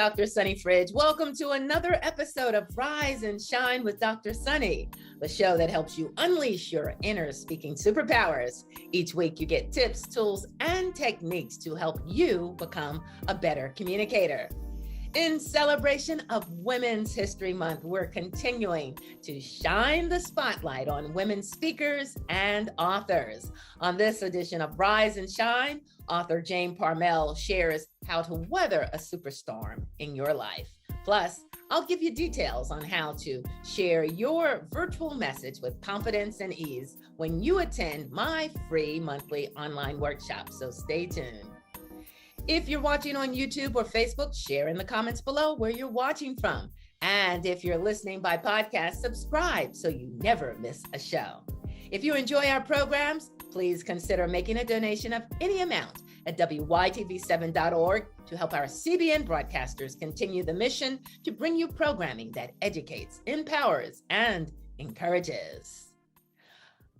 Dr. Sunny Fridge. Welcome to another episode of Rise and Shine with Dr. Sunny, the show that helps you unleash your inner speaking superpowers. Each week you get tips, tools, and techniques to help you become a better communicator. In celebration of Women's History Month, we're continuing to shine the spotlight on women speakers and authors. On this edition of Rise and Shine, author Jane Parmel shares how to weather a superstorm in your life. Plus, I'll give you details on how to share your virtual message with confidence and ease when you attend my free monthly online workshop, so stay tuned. If you're watching on YouTube or Facebook, share in the comments below where you're watching from. And if you're listening by podcast, subscribe so you never miss a show. If you enjoy our programs, please consider making a donation of any amount at wytv7.org to help our CBN broadcasters continue the mission to bring you programming that educates, empowers, and encourages.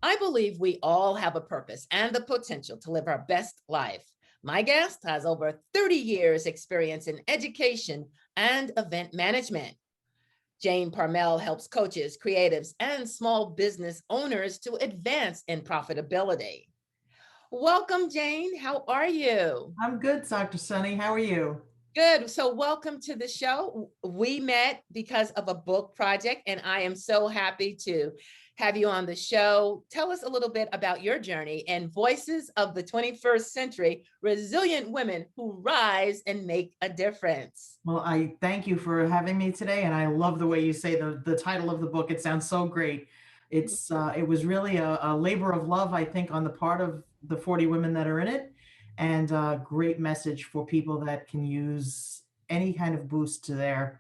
I believe we all have a purpose and the potential to live our best life. My guest has over 30 years experience in education and event management. Jane Parmel helps coaches, creatives, and small business owners to advance in profitability. Welcome, Jane. How are you? I'm good, Dr. Sunny. How are you? Good. So welcome to the show. We met because of a book project, and I am so happy to have you on the show. Tell us a little bit about your journey and Voices of the 21st Century, Resilient Women Who Rise and Make a Difference. Well, I thank you for having me today, and I love the way you say the title of the book. It sounds so great. It was really a labor of love, I think, on the part of the 40 women that are in it, and a great message for people that can use any kind of boost to their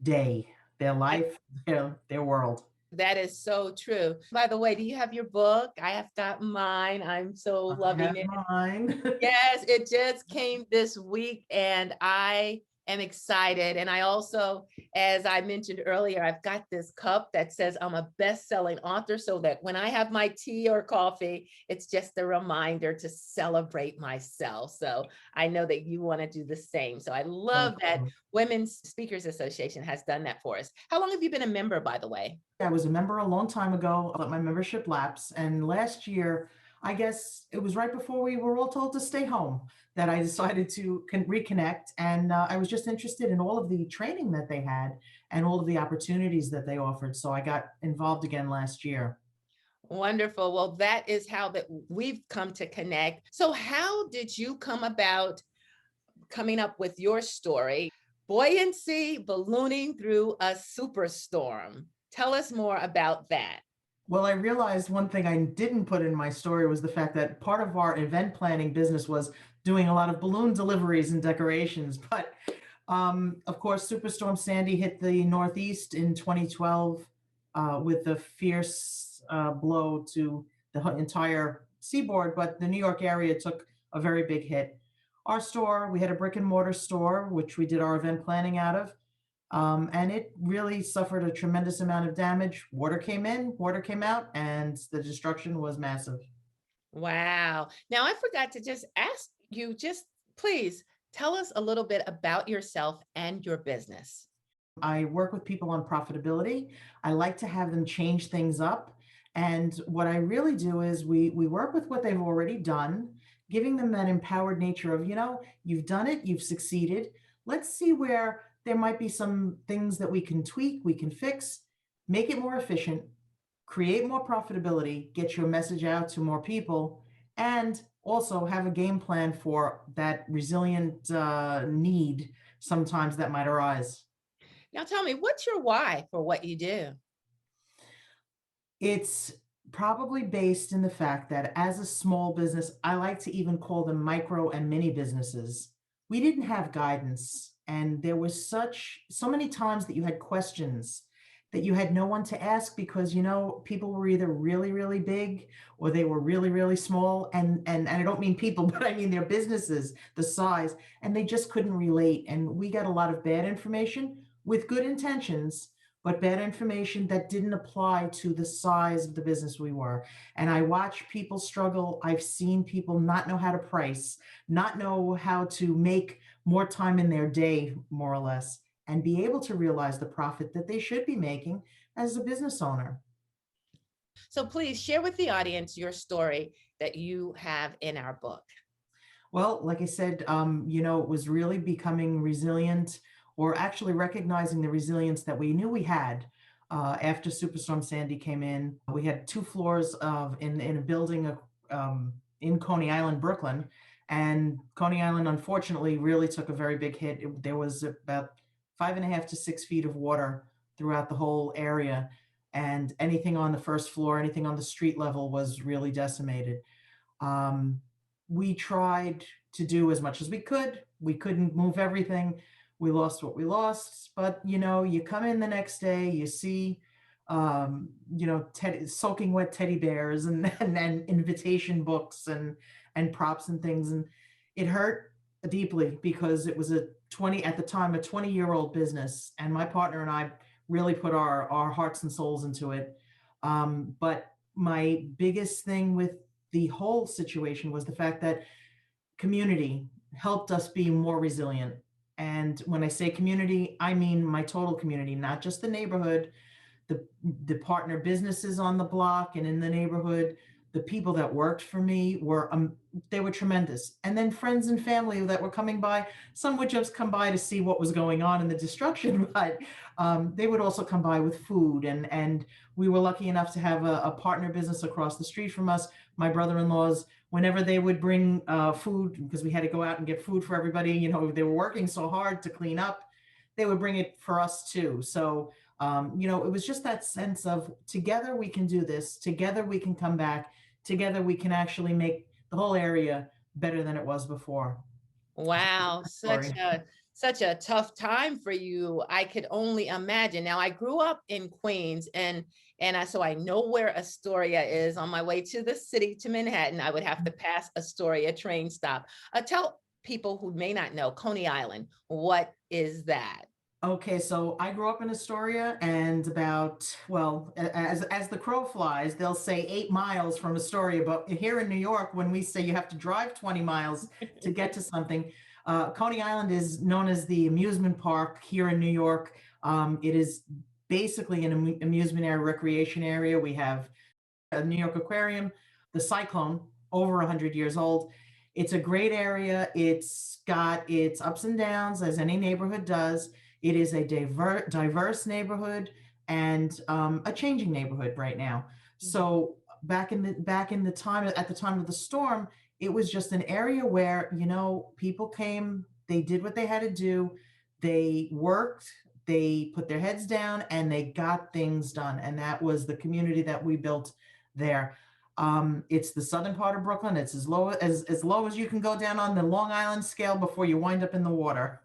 day, their life, their world. That is so true. By the way, do you have your book? I have got mine. I'm so loving it. Mine. Yes, it just came this week and I am excited. And I also, as I mentioned earlier, I've got this cup that says I'm a best-selling author so that when I have my tea or coffee, it's just a reminder to celebrate myself. So I know that you want to do the same. So I love that Women's Speakers Association has done that for us. How long have you been a member, by the way? I was a member a long time ago. I let my membership lapse. And last year, I guess it was right before we were all told to stay home that I decided to reconnect. And I was just interested in all of the training that they had and all of the opportunities that they offered. So I got involved again last year. Wonderful. Well, that is how that we've come to connect. So how did you come about coming up with your story, Buoyancy Ballooning Through a Superstorm? Tell us more about that. Well, I realized one thing I didn't put in my story was the fact that part of our event planning business was doing a lot of balloon deliveries and decorations. But of course, Superstorm Sandy hit the Northeast in 2012 with a fierce blow to the entire seaboard, but the New York area took a very big hit. Our store, we had a brick and mortar store, which we did our event planning out of. And it really suffered a tremendous amount of damage. Water came in, water came out, and the destruction was massive. Wow. Now, I forgot to just ask you, just please tell us a little bit about yourself and your business. I work with people on profitability. I like to have them change things up. And what I really do is we work with what they've already done, giving them that empowered nature of, you've done it, you've succeeded. Let's see where there might be some things that we can tweak, we can fix, make it more efficient, create more profitability, get your message out to more people, and also have a game plan for that resilient need sometimes that might arise. Now tell me, what's your why for what you do? It's probably based in the fact that as a small business, I like to even call them micro and mini businesses. We didn't have guidance. And there was so many times that you had questions that you had no one to ask because, people were either really, really big or they were really, really small. And I don't mean people, but I mean their businesses, the size, and they just couldn't relate. And we got a lot of bad information with good intentions, but bad information that didn't apply to the size of the business we were. And I watch people struggle. I've seen people not know how to price, not know how to make more time in their day, more or less, and be able to realize the profit that they should be making as a business owner. So please share with the audience your story that you have in our book. Well, like I said, it was really becoming resilient, or actually recognizing the resilience that we knew we had after Superstorm Sandy came in. We had two floors in a building in Coney Island, Brooklyn, and Coney Island, unfortunately, really took a very big hit. There was about 5.5 to 6 feet of water throughout the whole area, and anything on the first floor, anything on the street level was really decimated. Um, we tried to do as much as we could. We couldn't move everything. We lost what we lost, but you come in the next day, you see, soaking wet teddy bears and, and invitation books and props and things, and it hurt deeply because it was at the time a 20-year-old business, and my partner and I really put our hearts and souls into it. But my biggest thing with the whole situation was the fact that community helped us be more resilient. And when I say community, I mean my total community, not just the neighborhood, the partner businesses on the block and in the neighborhood. The people that worked for me were they were tremendous. And then friends and family that were coming by. Some would just come by to see what was going on in the destruction, but they would also come by with food. And we were lucky enough to have a partner business across the street from us. My brother-in-laws, whenever they would bring food, because we had to go out and get food for everybody, they were working so hard to clean up, they would bring it for us too. So it was just that sense of together we can do this, together we can come back, together we can actually make the whole area better than it was before. Wow, Sorry. such a tough time for you. I could only imagine. Now, I grew up in Queens, so I know where Astoria is. On my way to the city, to Manhattan, I would have to pass Astoria train stop. Tell people who may not know Coney Island, what is that? Okay, so I grew up in Astoria, and as the crow flies, they'll say 8 miles from Astoria. But here in New York, when we say you have to drive 20 miles to get to something, Coney Island is known as the amusement park here in New York. It is basically an amusement area, recreation area. We have a New York Aquarium, the Cyclone, over 100 years old. It's a great area. It's got its ups and downs, as any neighborhood does. It is a diverse neighborhood, and a changing neighborhood right now. So back in the time, at the time of the storm, it was just an area where people came, they did what they had to do, they worked, they put their heads down, and they got things done. And that was the community that we built there. It's the southern part of Brooklyn. It's as low as you can go down on the Long Island scale before you wind up in the water.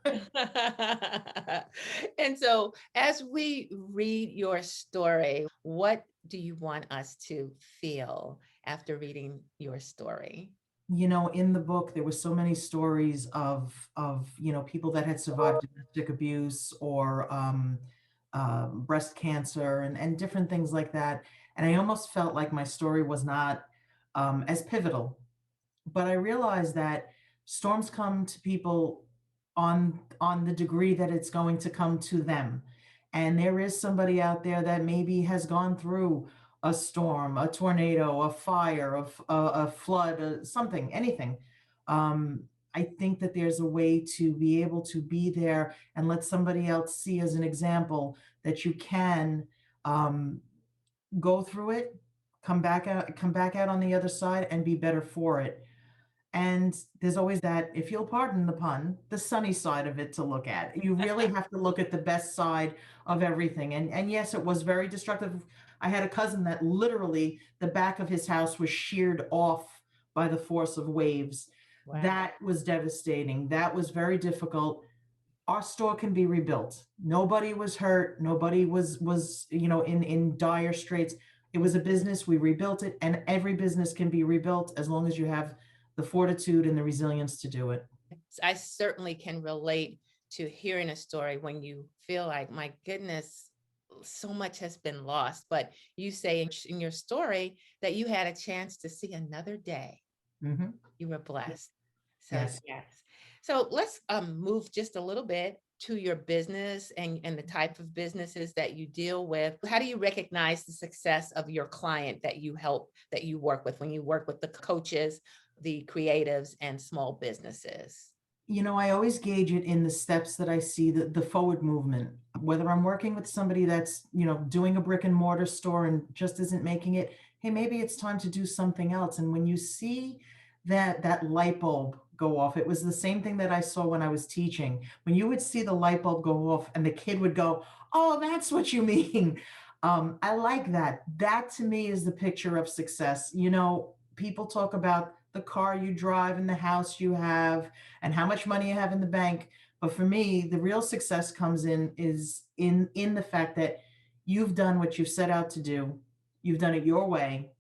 And so, as we read your story, what do you want us to feel after reading your story? In the book, there were so many stories of people that had survived domestic abuse, or breast cancer, and different things like that. And I almost felt like my story was not as pivotal. But I realized that storms come to people on the degree that it's going to come to them. And there is somebody out there that maybe has gone through a storm, a tornado, a fire, a flood, something, anything. I think that there's a way to be able to be there and let somebody else see as an example that you can um, go through it, come back out on the other side, and be better for it. And there's always that, if you'll pardon the pun, the sunny side of it to look at. You really have to look at the best side of everything. And yes, it was very destructive. I had a cousin that literally the back of his house was sheared off by the force of waves. Wow. That was devastating. That was very difficult. Our store can be rebuilt. Nobody was hurt. Nobody was in dire straits. It was a business. We rebuilt it, and every business can be rebuilt as long as you have the fortitude and the resilience to do it. I certainly can relate to hearing a story when you feel like, my goodness, so much has been lost. But you say in your story that you had a chance to see another day. Mm-hmm. You were blessed. So Yes. yes. So let's move just a little bit to your business and the type of businesses that you deal with. How do you recognize the success of your client that you help, that you work with, when you work with the coaches, the creatives, and small businesses? I always gauge it in the steps that I see the forward movement. Whether I'm working with somebody that's, doing a brick and mortar store and just isn't making it, hey, maybe it's time to do something else. And when you see that light bulb go off, it was the same thing that I saw when I was teaching. When you would see the light bulb go off and the kid would go, "Oh, that's what you mean." I like that. That to me is the picture of success. People talk about the car you drive and the house you have and how much money you have in the bank. But for me, the real success comes in the fact that you've done what you've set out to do. You've done it your way.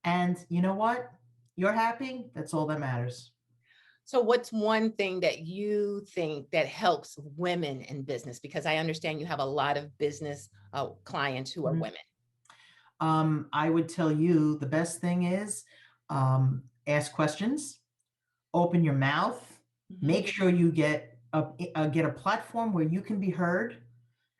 And you know what? You're happy. That's all that matters. So what's one thing that you think that helps women in business? Because I understand you have a lot of business clients who are Mhm. women. I would tell you the best thing is ask questions, open your mouth, Mhm. make sure you get a platform where you can be heard,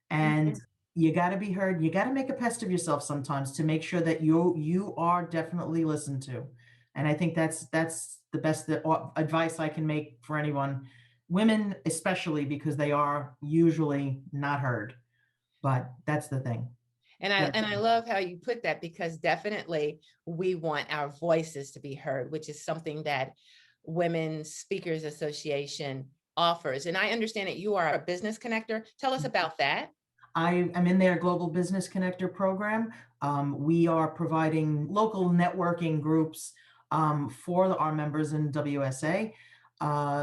and Mhm. you got to be heard. You got to make a pest of yourself sometimes to make sure that you are definitely listened to. And I think that's the best advice I can make for anyone, women especially, because they are usually not heard. But that's the thing. And I That and I love how you put that, because definitely we want our voices to be heard, which is something that Women Speakers Association offers. And I understand that you are a business connector. Tell us about that. I am in their Global Business Connector program. We are providing local networking groups for our members in WSA,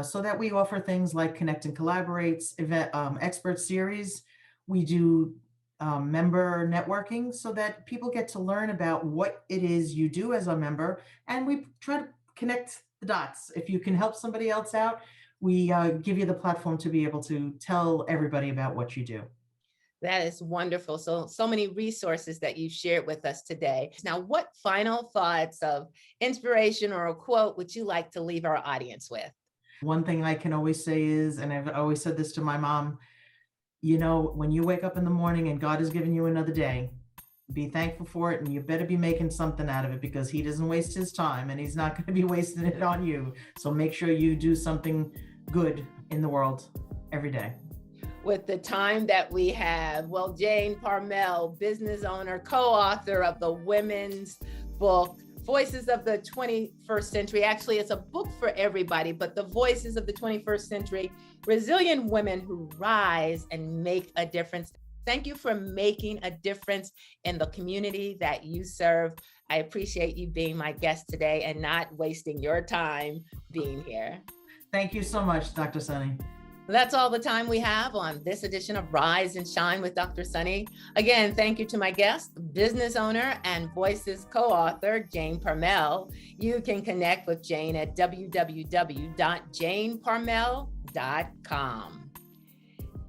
so that we offer things like Connect and Collaborates, event, expert series. We do member networking so that people get to learn about what it is you do as a member, and we try to connect the dots. If you can help somebody else out, we give you the platform to be able to tell everybody about what you do. That is wonderful. So many resources that you've shared with us today. Now, what final thoughts of inspiration or a quote would you like to leave our audience with? One thing I can always say is, and I've always said this to my mom, when you wake up in the morning and God has given you another day, be thankful for it, and you better be making something out of it, because he doesn't waste his time and he's not going to be wasting it on you. So make sure you do something good in the world every day. With the time that we have, well, Jane Parmel, business owner, co-author of the women's book, Voices of the 21st Century. Actually, it's a book for everybody, but the voices of the 21st century, resilient women who rise and make a difference. Thank you for making a difference in the community that you serve. I appreciate you being my guest today and not wasting your time being here. Thank you so much, Dr. Sunny. That's all the time we have on this edition of Rise and Shine with Dr. Sunny. Again, thank you to my guest, business owner and Voices co-author, Jane Parmel. You can connect with Jane at www.janeparmel.com.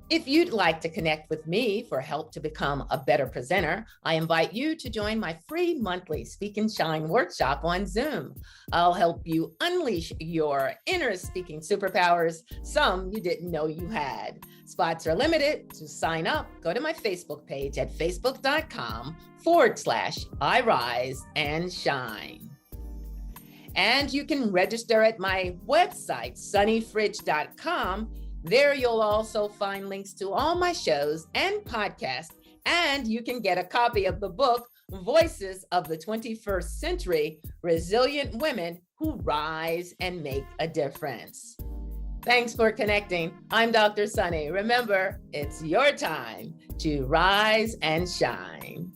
If you'd like to connect with me for help to become a better presenter, I invite you to join my free monthly Speak and Shine workshop on Zoom. I'll help you unleash your inner speaking superpowers, some you didn't know you had. Spots are limited. To sign up, go to my Facebook page at facebook.com/I Rise and Shine. And you can register at my website, sunnyfridge.com. There you'll also find links to all my shows and podcasts, and you can get a copy of the book, Voices of the 21st Century, Resilient Women Who Rise and Make a Difference. Thanks for connecting. I'm Dr. Sunny. Remember, it's your time to rise and shine.